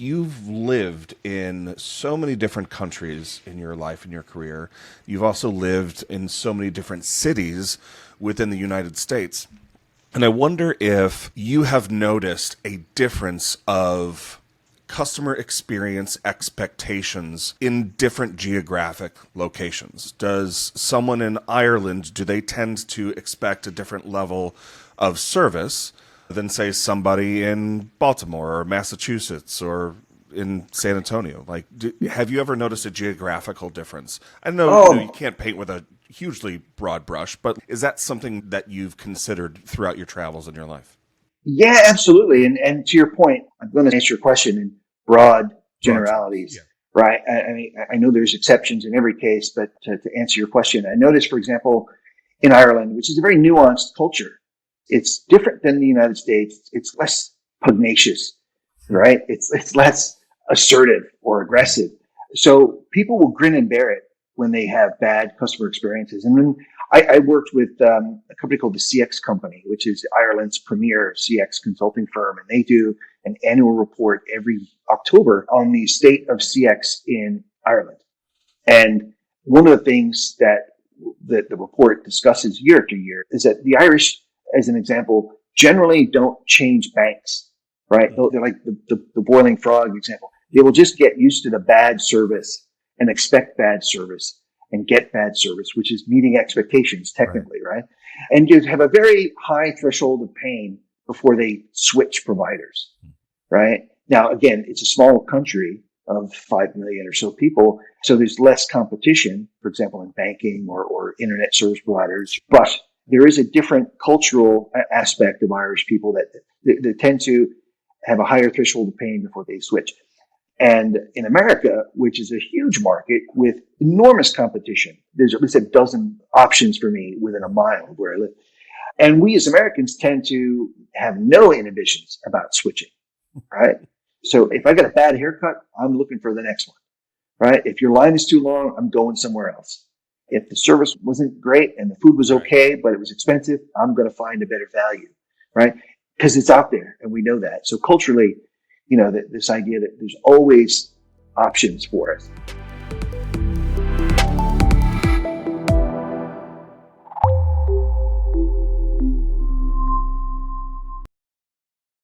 you've lived in so many different countries in your life and your career. You've also lived in so many different cities within the United States. And I wonder if you have noticed a difference of customer experience expectations in different geographic locations. Does someone in Ireland, do they tend to expect a different level of service than, say, somebody in Baltimore or Massachusetts or in San Antonio? Like, have you ever noticed a geographical difference? I know, you can't paint with a hugely broad brush, but is that something that you've considered throughout your travels in your life? Yeah, absolutely. And to your point, I'm going to answer your question in broad generalities, right? I mean, I know there's exceptions in every case, but to answer your question, I noticed, for example, in Ireland, which is a very nuanced culture, it's different than the United States. It's less pugnacious, right? It's less assertive or aggressive. So people will grin and bear it when they have bad customer experiences. And then I worked with a company called the CX Company, which is Ireland's premier CX consulting firm. And they do an annual report every October on the state of CX in Ireland. And one of the things that the report discusses year after year is that the Irish, as an example, generally don't change banks, right? They're like the boiling frog example. They will just get used to the bad service and expect bad service and get bad service, which is meeting expectations technically, right? And you have a very high threshold of pain before they switch providers, right? Now, again, it's a small country of 5 million or so people, so there's less competition, for example, in banking or internet service providers. But there is a different cultural aspect of Irish people that tend to have a higher threshold of pain before they switch. And in America, which is a huge market with enormous competition, there's at least a dozen options for me within a mile of where I live. And we as Americans tend to have no inhibitions about switching, right? So if I got a bad haircut, I'm looking for the next one, right? If your line is too long, I'm going somewhere else. If the service wasn't great and the food was okay, but it was expensive, I'm going to find a better value, right? Because it's out there and we know that. So culturally, this idea that there's always options for us.